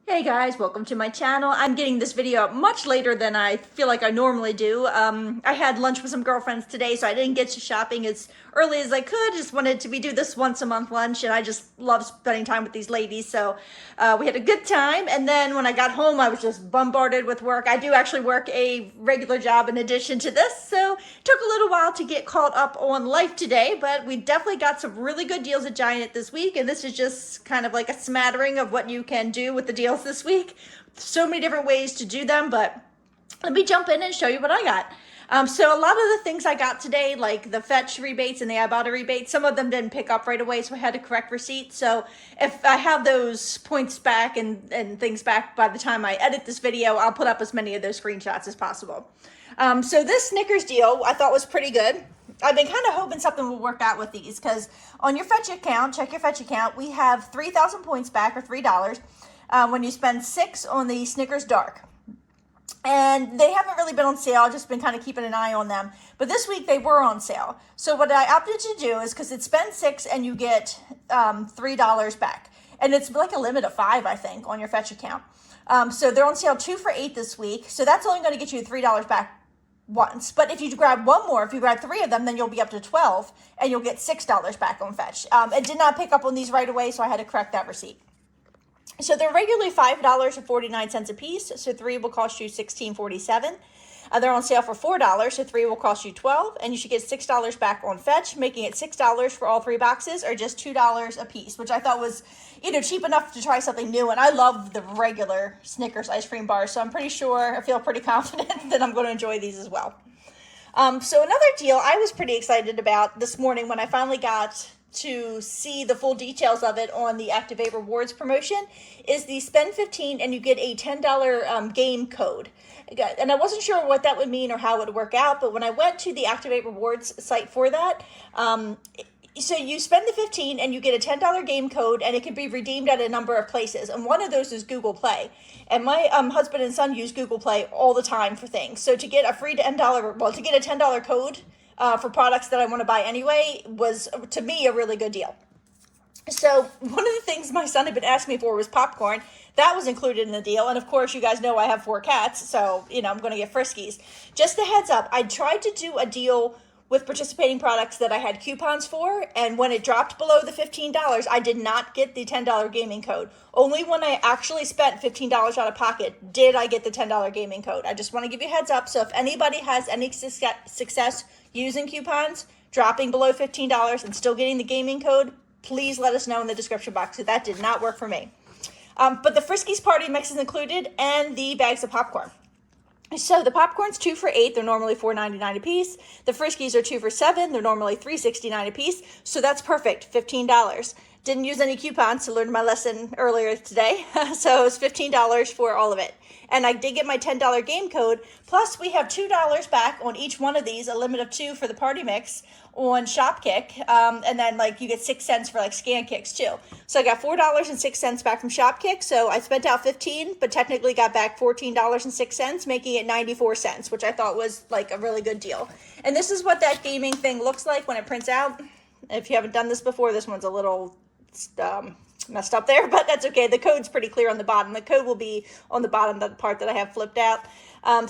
Hey guys, welcome to my channel. I'm getting this video up much later than I feel like I normally do. I had lunch with some girlfriends today, so I didn't get to shopping as early as I could. Just wanted to do this once a month lunch, and I just love spending time with these ladies. So we had a good time, and then when I got home, I was just bombarded with work. I do actually work a regular job in addition to this, so it took a little while to get caught up on life today, but we definitely got some really good deals at Giant this week, and this is just kind of like a smattering of what you can do with the deals this week. So many different ways to do them, but let me jump in and show you what I got. So a lot of the things I got today, like the Fetch rebates and the Ibotta rebates, some of them didn't pick up right away, so I had to correct receipts. So if I have those points back and things back by the time I edit this video, I'll put up as many of those screenshots as possible. So this Snickers deal I thought was pretty good. I've been kind of hoping something will work out with these, because on your Fetch account, check your Fetch account, we have 3,000 points back, or $3, when you spend 6 on the Snickers Dark. And they haven't really been on sale. I've just been kind of keeping an eye on them. But this week they were on sale. So what I opted to do is, because it's spend 6 and you get $3 back. And it's like a limit of 5, I think, on your Fetch account. So they're on sale 2 for $8 this week. So that's only going to get you $3 back once. But if you grab one more, if you grab 3 of them, then you'll be up to 12 and you'll get $6 back on Fetch. It did not pick up on these right away, so I had to correct that receipt. So they're regularly $5.49 a piece, so 3 will cost you $16.47. They're on sale for $4, so 3 will cost you $12, and you should get $6 back on Fetch, making it $6 for all 3 boxes, or just $2 a piece, which I thought was, cheap enough to try something new. And I love the regular Snickers ice cream bars, so I'm pretty sure, I feel pretty confident that I'm going to enjoy these as well. So another deal I was pretty excited about this morning when I finally got to see the full details of it on the Activate Rewards promotion is the spend 15 and you get a $10 game code. And I wasn't sure what that would mean or how it would work out, but when I went to the Activate Rewards site for that, so you spend the 15 and you get a $10 game code, and it can be redeemed at a number of places. And one of those is Google Play. And my husband and son use Google Play all the time for things. So to get a free to get a $10 code for products that I want to buy anyway was, to me, a really good deal. So one of the things my son had been asking me for was popcorn. That was included in the deal. And of course, you guys know I have 4 cats, so, I'm going to get Friskies. Just a heads up, I tried to do a deal with participating products that I had coupons for, and when it dropped below the $15, I did not get the $10 gaming code. Only when I actually spent $15 out of pocket did I get the $10 gaming code. I just want to give you a heads up, so if anybody has any success using coupons, dropping below $15 and still getting the gaming code, please let us know in the description box, because that did not work for me. But the Friskies party mix is included, and the bags of popcorn. So the popcorn's 2 for $8. They're normally $4.99 a piece. The Friskies are 2 for $7. They're normally $3.69 a piece. So that's perfect, $15. Didn't use any coupons to learn my lesson earlier today. So it's $15 for all of it. And I did get my $10 game code. Plus, we have $2 back on each one of these, a limit of 2 for the party mix on Shopkick. And then, you get 6 cents for, Scan Kicks, too. So I got $4.06 back from Shopkick. So I spent out $15, but technically got back $14.06, making it 94 cents, which I thought was, a really good deal. And this is what that gaming thing looks like when it prints out. If you haven't done this before, this one's a little messed up there, but that's okay. The code's pretty clear on the bottom. The code will be on the bottom, the part that I have flipped out.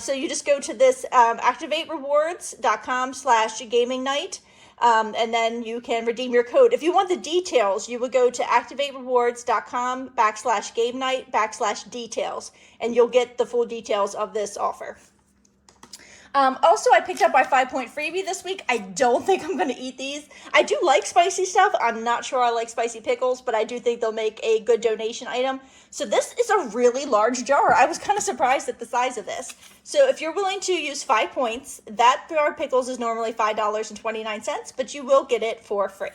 So you just go to this activaterewards.com/gaming night, and then you can redeem your code. If you want the details, you would go to activaterewards.com/game night/details, and you'll get the full details of this offer. Also, I picked up my 5-point freebie this week. I don't think I'm going to eat these. I do like spicy stuff. I'm not sure I like spicy pickles, but I do think they'll make a good donation item. So this is a really large jar. I was kind of surprised at the size of this. So if you're willing to use 5 points, that jar of pickles is normally $5.29, but you will get it for free.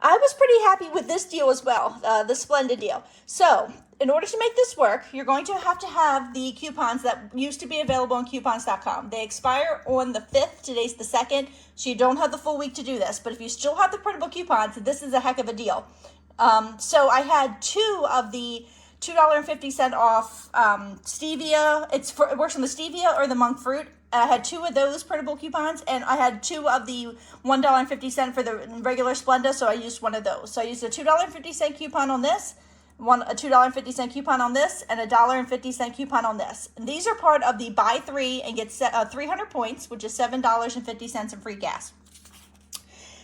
I was pretty happy with this deal as well, the Splenda deal. So in order to make this work, you're going to have the coupons that used to be available on coupons.com. They expire on the 5th. Today's the 2nd, so you don't have the full week to do this. But if you still have the printable coupons, this is a heck of a deal. So I had 2 of the $2.50 off stevia. It works on the stevia or the monk fruit. I had 2 of those printable coupons, and I had 2 of the $1.50 for the regular Splenda, so I used one of those. So I used a $2.50 coupon on this, a $2.50 coupon on this, and a $1.50 coupon on this. And these are part of the buy 3 and get 300 points, which is $7.50 in free gas.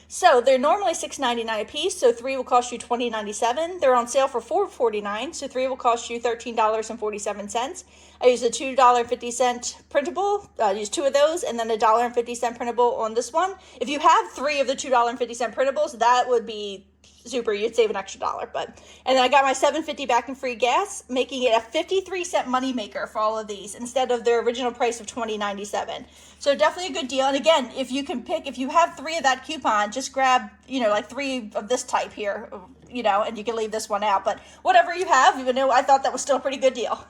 So they're normally $6.99 a piece, so 3 will cost you $20.97. They're on sale for $4.49, so 3 will cost you $13.47. I used a $2.50 printable. I used 2 of those, and then a $1.50 printable on this one. If you have 3 of the $2.50 printables, that would be super. You'd save an extra $1. And then I got my $7.50 back in free gas, making it a 53-cent moneymaker for all of these instead of their original price of $20.97. So definitely a good deal. And again, if you have 3 of that coupon, just grab, like 3 of this type here, and you can leave this one out. But whatever you have, even though I thought that was still a pretty good deal.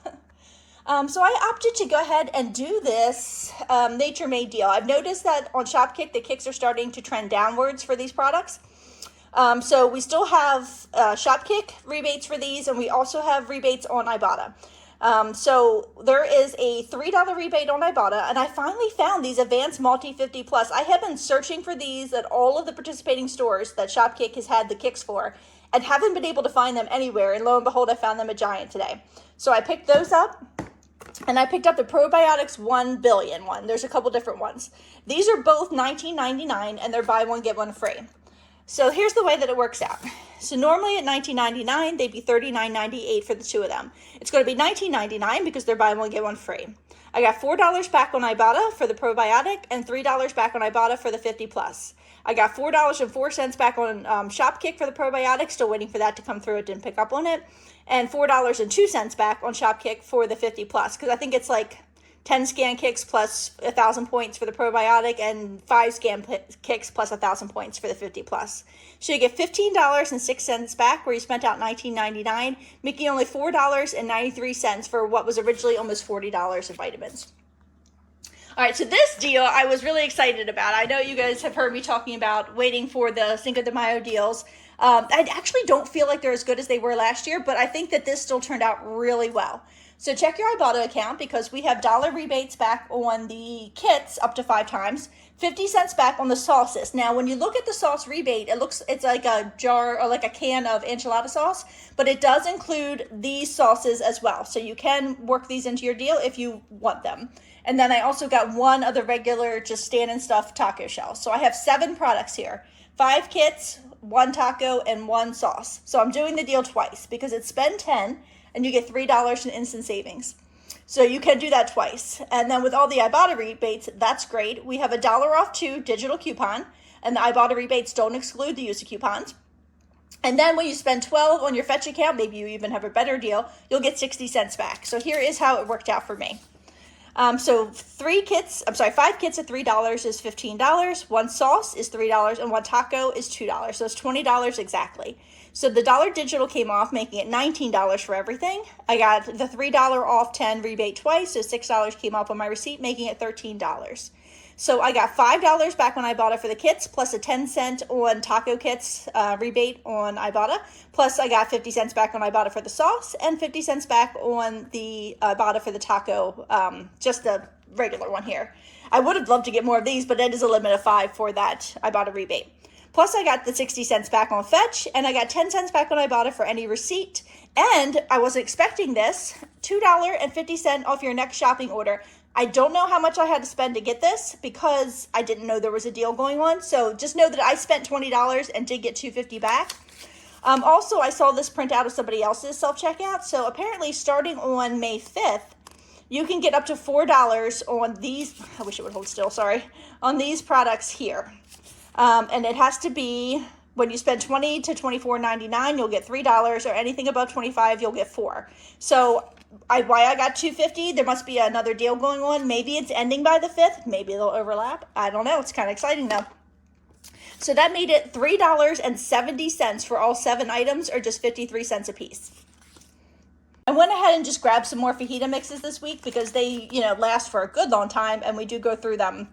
So I opted to go ahead and do this Nature Made deal. I've noticed that on Shopkick, the kicks are starting to trend downwards for these products. So we still have Shopkick rebates for these, and we also have rebates on Ibotta. So there is a $3 rebate on Ibotta, and I finally found these Advanced Multi 50 Plus. I have been searching for these at all of the participating stores that Shopkick has had the kicks for, and haven't been able to find them anywhere, and lo and behold, I found them at Giant today. So I picked those up. And I picked up the Probiotics 1 billion one. There's a couple different ones. These are both $19.99, and they're buy one, get one free. So here's the way that it works out. So normally at $19.99, they'd be $39.98 for the 2 of them. It's going to be $19.99 because they're buy one, get one free. I got $4 back on Ibotta for the probiotic and $3 back on Ibotta for the 50 plus. I got $4.04 back on Shopkick for the probiotic, still waiting for that to come through. It didn't pick up on it. And $4.02 back on Shopkick for the 50 plus, because I think it's like 10 scan kicks plus 1,000 points for the probiotic and 5 scan kicks plus 1,000 points for the 50 plus. So you get $15.06 back where you spent out $19.99, making only $4.93 for what was originally almost $40 of vitamins. All right, so this deal I was really excited about. I know you guys have heard me talking about waiting for the Cinco de Mayo deals. I actually don't feel like they're as good as they were last year, but I think that this still turned out really well. So check your Ibotta account because we have dollar rebates back on the kits up to 5 times, 50 cents back on the sauces. Now, when you look at the sauce rebate, it's like a jar or like a can of enchilada sauce, but it does include these sauces as well. So you can work these into your deal if you want them. And then I also got 1 of the regular just stand and stuff taco shells. So I have 7 products here, 5 kits, 1 taco, and 1 sauce. So I'm doing the deal twice because it's spend 10 and you get $3 in instant savings. So you can do that twice. And then with all the Ibotta rebates, that's great. We have a $1 off 2 digital coupon, and the Ibotta rebates don't exclude the use of coupons. And then when you spend 12 on your Fetch account, maybe you even have a better deal, you'll get 60 cents back. So here is how it worked out for me. So 5 kits at $3 is $15, 1 sauce is $3, and 1 taco is $2. So it's $20 exactly. So the $1 digital came off, making it $19 for everything. I got the $3 off 10 rebate twice, so $6 came off on my receipt, making it $13. So I got $5 back when I bought it for the kits, plus a 10-cent on taco kits rebate on Ibotta. Plus I got 50 cents back when I bought it for the sauce, and 50 cents back on the Ibotta for the taco, just the regular one here. I would have loved to get more of these, but it is a limit of 5 for that Ibotta rebate. Plus I got the 60 cents back on Fetch, and I got 10 cents back when I bought it for any receipt. And I wasn't expecting this, $2.50 off your next shopping order. I don't know how much I had to spend to get this because I didn't know there was a deal going on. So just know that I spent $20 and did get $2.50 back. Also, I saw this print out of somebody else's self-checkout. So apparently starting on May 5th, you can get up to $4 on these, I wish it would hold still, sorry, on these products here. And it has to be, when you spend $20 to $24.99, you'll get $3, or anything above $25, you'll get $4. So why I got $2.50, there must be another deal going on. Maybe it's ending by the 5th. Maybe they'll overlap. I don't know. It's kind of exciting though. So that made it $3.70 for all 7 items, or just 53 cents a piece. I went ahead and just grabbed some more fajita mixes this week because they, last for a good long time, and we do go through them,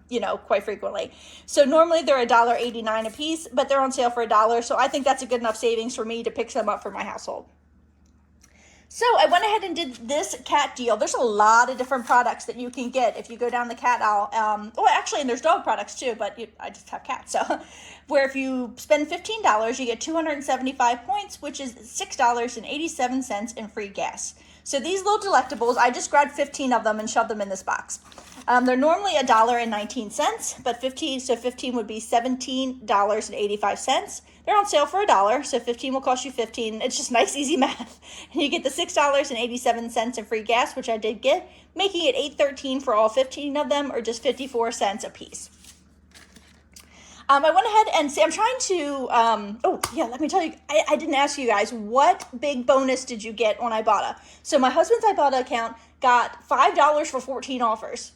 quite frequently. So normally they're $1.89 a piece, but they're on sale for $1. So I think that's a good enough savings for me to pick some up for my household. So I went ahead and did this cat deal. There's a lot of different products that you can get if you go down the cat aisle. Oh, actually, and there's dog products too, but I just have cats. So where if you spend $15, you get 275 points, which is $6.87 in free gas. So these little delectables, I just grabbed 15 of them and shoved them in this box. They're normally $1.19, but 15 would be $17.85. They're on sale for $1, so 15 will cost you 15. It's just nice, easy math. And you get the $6.87 in free gas, which I did get, making it $8.13 for all 15 of them, or just 54 cents a piece. I went ahead and I'm trying to, oh yeah, let me tell you, I didn't ask you guys, what big bonus did you get on Ibotta? So my husband's Ibotta account got $5 for 14 offers,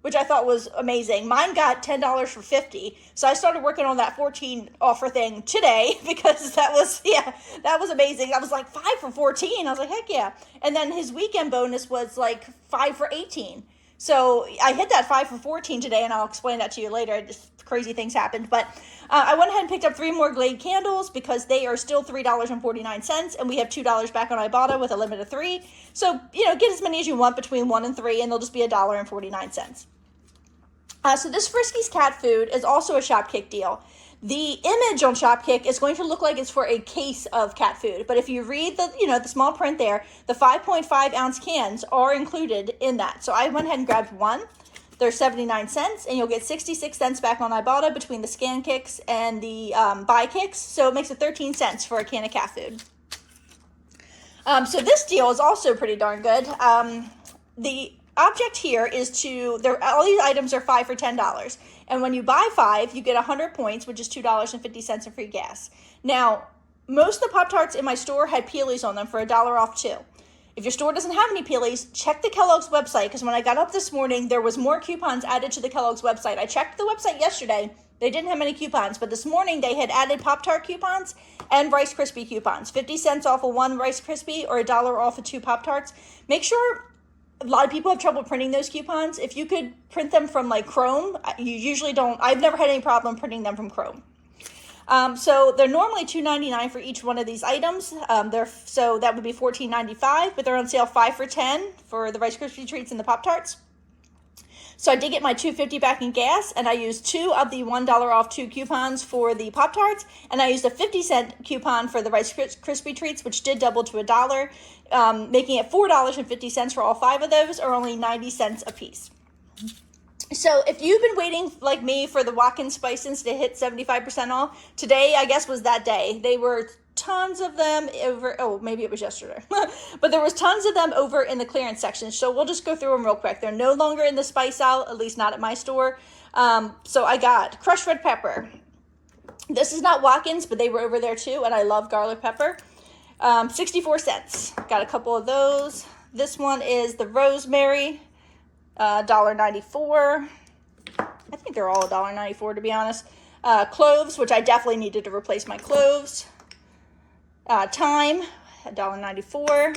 which I thought was amazing. Mine got $10 for 50. So I started working on that 14 offer thing today because that was amazing. I was like 5 for 14. I was like, heck yeah. And then his weekend bonus was like 5 for 18. So I hit that 5 for 14 today, and I'll explain that to you later. Just crazy things happened. But I went ahead and picked up 3 more Glade candles because they are still $3.49, and we have $2 back on Ibotta with a limit of 3. So, get as many as you want between 1 and 3, and they'll just be $1.49. So this Friskies cat food is also a Shopkick deal. The image on Shopkick is going to look like it's for a case of cat food. But if you read the small print there, the 5.5 ounce cans are included in that. So I went ahead and grabbed one. They're 79 cents, and you'll get 66 cents back on Ibotta between the scan kicks and the buy kicks. So it makes it 13 cents for a can of cat food. So this deal is also pretty darn good. The object here is all these items are 5 for $10. And when you buy 5, you get 100 points, which is $2.50 in free gas. Now, most of the Pop-Tarts in my store had Peelies on them for $1 off too. If your store doesn't have any Peelies, check the Kellogg's website, because when I got up this morning, there was more coupons added to the Kellogg's website. I checked the website yesterday. They didn't have any coupons, but this morning they had added Pop-Tart coupons and Rice Krispie coupons. 50 cents off of 1 Rice Krispie or $1 off of 2 Pop-Tarts. Make sure, a lot of people have trouble printing those coupons. If you could print them from like Chrome, you usually don't. I've never had any problem printing them from Chrome. So they're normally $2.99 for each one of these items. So that would be $14.95, but they're on sale 5 for $10 for the Rice Krispie treats and the Pop-Tarts. So I did get my $2.50 back in gas, and I used 2 of the $1 off 2 coupons for the Pop-Tarts, and I used a 50-cent coupon for the Rice Krispie treats, which did double to $1, making it $4.50 for all 5 of those, or only 90 cents a piece. So if you've been waiting, like me, for the Watkins Spices to hit 75% off, today, I guess, was that day. They were tons of them maybe it was yesterday. But there was tons of them over in the clearance section. So we'll just go through them real quick. They're no longer in the spice aisle, at least not at my store. So I got crushed red pepper. This is not Watkins, but they were over there too, and I love garlic pepper. 64 cents. Got a couple of those. This one is the rosemary. $1.94. I think they're all $1.94 to be honest. Cloves, which I definitely needed to replace my cloves. Thyme, $1.94.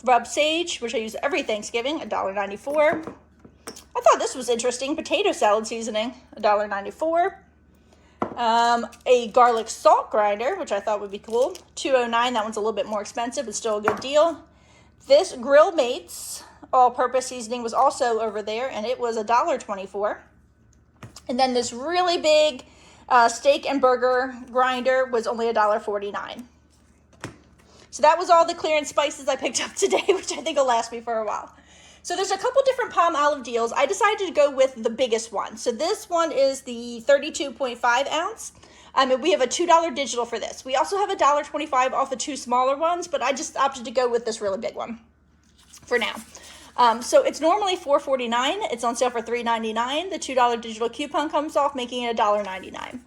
Rub sage, which I use every Thanksgiving, $1.94. I thought this was interesting. Potato salad seasoning, $1.94. A garlic salt grinder, which I thought would be cool, $2.09. That one's a little bit more expensive, but still a good deal. This Grill Mates all-purpose seasoning was also over there, and it was $1.24. And then this really big steak and burger grinder was only $1.49. So that was all the clearance spices I picked up today, which I think will last me for a while. So there's a couple different palm olive deals. I decided to go with the biggest one. So this one is the 32.5 ounce. And we have a $2 digital for this. We also have $1.25 off the 2 smaller ones, but I just opted to go with this really big one for now. So it's normally $4.49. It's on sale for $3.99. The $2 digital coupon comes off, making it $1.99.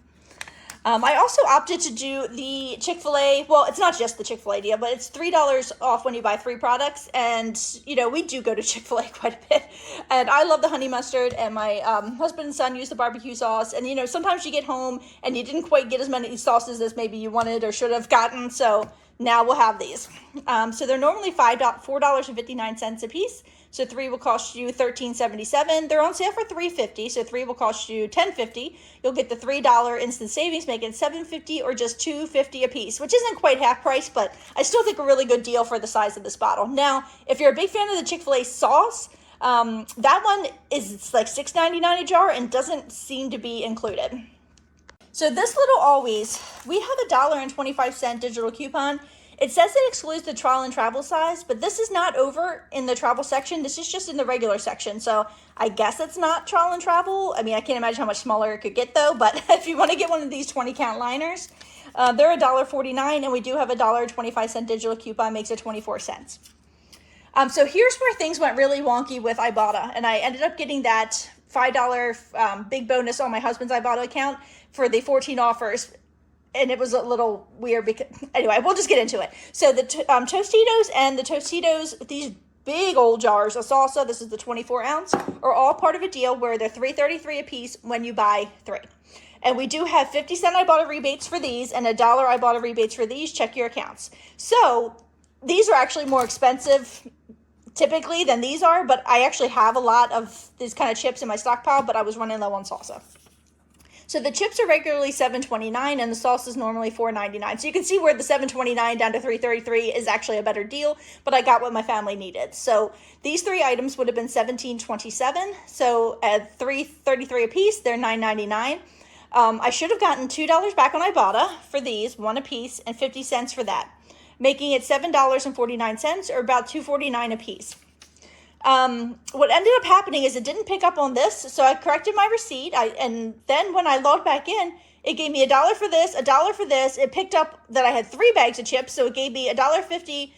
I also opted to do the Chick-fil-A. Well, it's not just the Chick-fil-A deal, but it's $3 off when you buy 3 products. And, we do go to Chick-fil-A quite a bit. And I love the honey mustard, and my husband and son use the barbecue sauce. And, sometimes you get home and you didn't quite get as many sauces as maybe you wanted or should have gotten. So Now we'll have these. So they're normally $4.59 a piece. So 3 will cost you $13.77. They're on sale for $3.50. So 3 will cost you $10.50. You'll get the $3 instant savings, making it $7.50 or just $2.50 a piece, which isn't quite half price, but I still think a really good deal for the size of this bottle. Now, if you're a big fan of the Chick-fil-A sauce, that one is like $6.99 a jar and doesn't seem to be included. So this little Always, we have a $1.25 digital coupon. It says it excludes the trial and travel size, but this is not over in the travel section. This is just in the regular section. So I guess it's not trial and travel. I mean, I can't imagine how much smaller it could get though, but if you want to get one of these 20 count liners, they're $1.49, and we do have a $1.25 digital coupon, makes it 24 cents. So here's where things went really wonky with Ibotta, and I ended up getting that $5 big bonus on my husband's Ibotta account for the 14 offers. And it was a little weird because, anyway, we'll just get into it. So the Tostitos and the Tostitos, these big old jars of salsa, this is the 24 ounce, are all part of a deal where they're $3.33 a piece when you buy 3. And we do have 50-cent Ibotta rebates for these and $1 Ibotta rebates for these. Check your accounts. So these are actually more expensive typically than these are, but I actually have a lot of these kind of chips in my stockpile, but I was running low on salsa. So the chips are regularly $7.29 and the salsa is normally $4.99. So you can see where the $7.29 down to $3.33 is actually a better deal, but I got what my family needed. So these 3 items would have been $17.27. So at $3.33 a piece, they're $9.99. I should have gotten $2 back on Ibotta for these, 1 a piece, and 50 cents for that, making it $7.49 or about $2.49 a piece. What ended up happening is it didn't pick up on this, so I corrected my receipt, and then when I logged back in, it gave me $1 for this, $1 for this. It picked up that I had 3 bags of chips, so it gave me $1.50,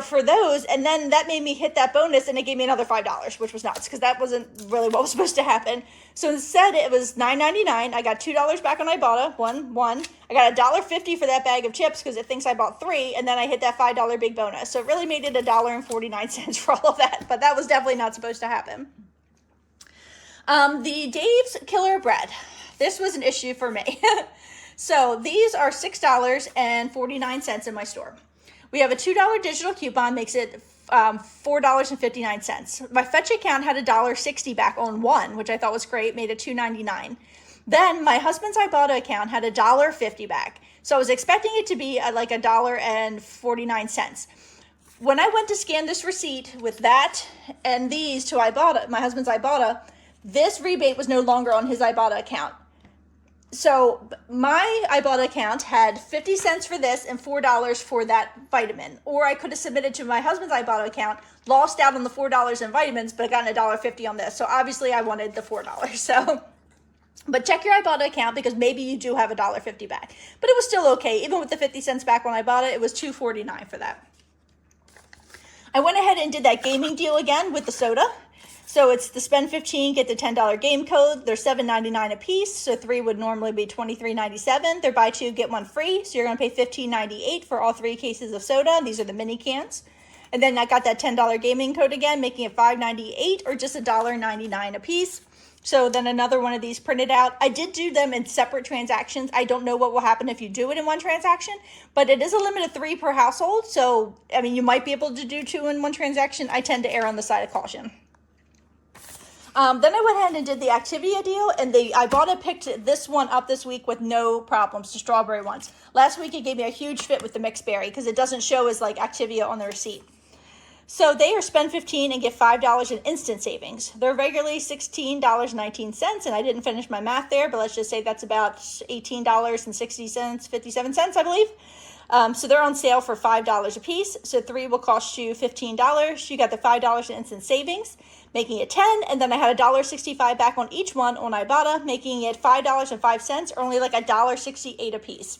for those, and then that made me hit that bonus, and it gave me another $5, which was nuts, because that wasn't really what was supposed to happen. So instead, it was $9.99. I got $2 back on Ibotta, one. I got $1.50 for that bag of chips, because it thinks I bought 3, and then I hit that $5 big bonus. So it really made it $1.49 for all of that, but that was definitely not supposed to happen. The Dave's Killer Bread. This was an issue for me. So these are $6.49 in my store. We have a $2 digital coupon, makes it $4.59. My Fetch account had $1.60 back on 1, which I thought was great, made it $2.99. Then my husband's Ibotta account had $1.50 back. So I was expecting it to be like $1.49. When I went to scan this receipt with that and these to Ibotta, my husband's Ibotta, this rebate was no longer on his Ibotta account. So my Ibotta account had 50 cents for this and $4 for that vitamin. Or I could have submitted to my husband's Ibotta account, lost out on the $4 in vitamins, but gotten $1.50 on this. So obviously I wanted the $4. So, but check your Ibotta account because maybe you do have $1.50 back. But it was still okay. Even with the 50 cents back when I bought it, it was $2.49 for that. I went ahead and did that gaming deal again with the soda. So it's the spend 15, get the $10 game code. They're $7.99 a piece. So 3 would normally be $23.97. They're buy 2, get 1 free. So you're going to pay $15.98 for all 3 cases of soda. These are the mini cans. And then I got that $10 gaming code again, making it $5.98 or just $1.99 a piece. So then another one of these printed out. I did do them in separate transactions. I don't know what will happen if you do it in one transaction, but it is a limit of 3 per household. So, I mean, you might be able to do 2 in one transaction. I tend to err on the side of caution. Then I went ahead and did the Activia deal, and Ibotta picked this one up this week with no problems, the strawberry ones. Last week it gave me a huge fit with the mixed berry because it doesn't show as like Activia on the receipt. So they are spend 15 and get $5 in instant savings. They're regularly $16.19, and I didn't finish my math there, but let's just say that's about $18.60, 57 cents, I believe. So they're on sale for $5 a piece. So 3 will cost you $15. You got the $5 in instant savings, making it $10. And then I had $1.65 back on each one on Ibotta, making it $5.05, or only like $1.68 a piece.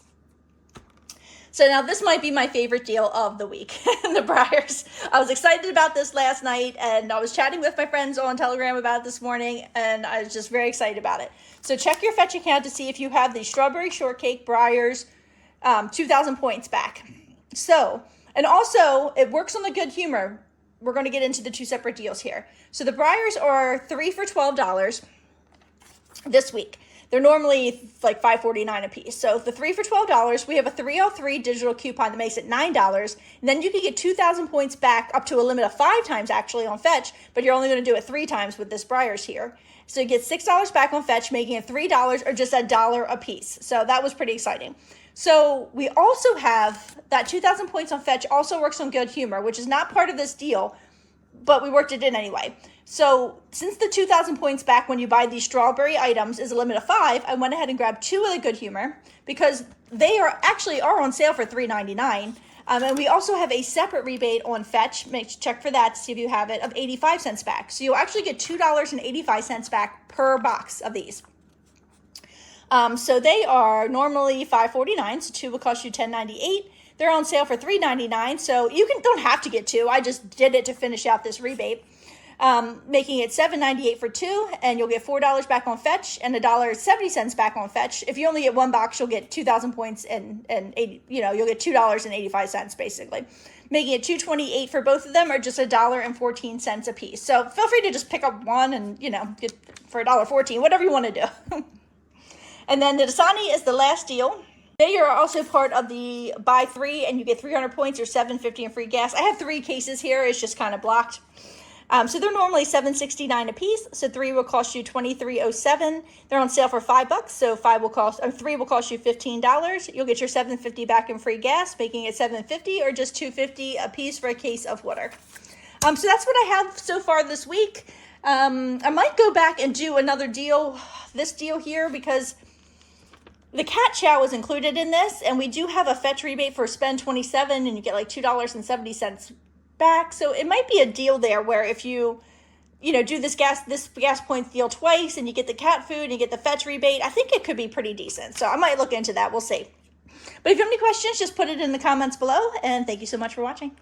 So now this might be my favorite deal of the week, the Breyers. I was excited about this last night, and I was chatting with my friends on Telegram about it this morning, and I was just very excited about it. So check your Fetch account to see if you have the Strawberry Shortcake Breyers 2,000 points back. So, and also it works on the good humor. We're going to get into the 2 separate deals here. So the Breyers are 3 for $12 this week. They're normally like $5.49 a piece. So the 3 for $12. We have a 303 digital coupon that makes it $9. And then you can get 2,000 points back up to a limit of 5 times actually on Fetch, but you're only going to do it 3 times with this Breyers here. So you get $6 back on Fetch, making it $3 or just $1 a piece. So that was pretty exciting. So we also have that 2,000 points on Fetch also works on Good Humor, which is not part of this deal, but we worked it in anyway. So since the 2,000 points back when you buy these strawberry items is a limit of 5, I went ahead and grabbed 2 of the Good Humor because they are on sale for $3.99. And we also have a separate rebate on Fetch. Check for that to see if you have it, of 85 cents back. So you'll actually get $2.85 back per box of these. So they are normally $5.49, so 2 will cost you $10.98. They're on sale for $3.99, so you don't have to get 2. I just did it to finish out this rebate, making it $7.98 for 2, and you'll get $4 back on Fetch and $1.70 back on Fetch. If you only get 1 box, you'll get 2,000 points and you'll get $2.85 basically, making it $2.28 for both of them, or just $1.14 a piece. So feel free to just pick up one and get for $1.14, whatever you want to do. And then the Dasani is the last deal. They are also part of the buy 3 and you get 300 points or $7.50 in free gas. I have 3 cases here. It's just kind of blocked. So they're normally $7.69 a piece. So 3 will cost you $23.07. They're on sale for $5. So 3 will cost you $15. You'll get your $7.50 back in free gas, making it $7.50 or just $2.50 a piece for a case of water. So that's what I have so far this week. I might go back and do another deal, this deal here, because the cat chow is included in this, and we do have a Fetch rebate for spend 27, and you get like $2.70 back. So it might be a deal there where if you do this gas points deal twice, and you get the cat food and you get the Fetch rebate, I think it could be pretty decent. So I might look into that. We'll see. But if you have any questions, just put it in the comments below, and thank you so much for watching.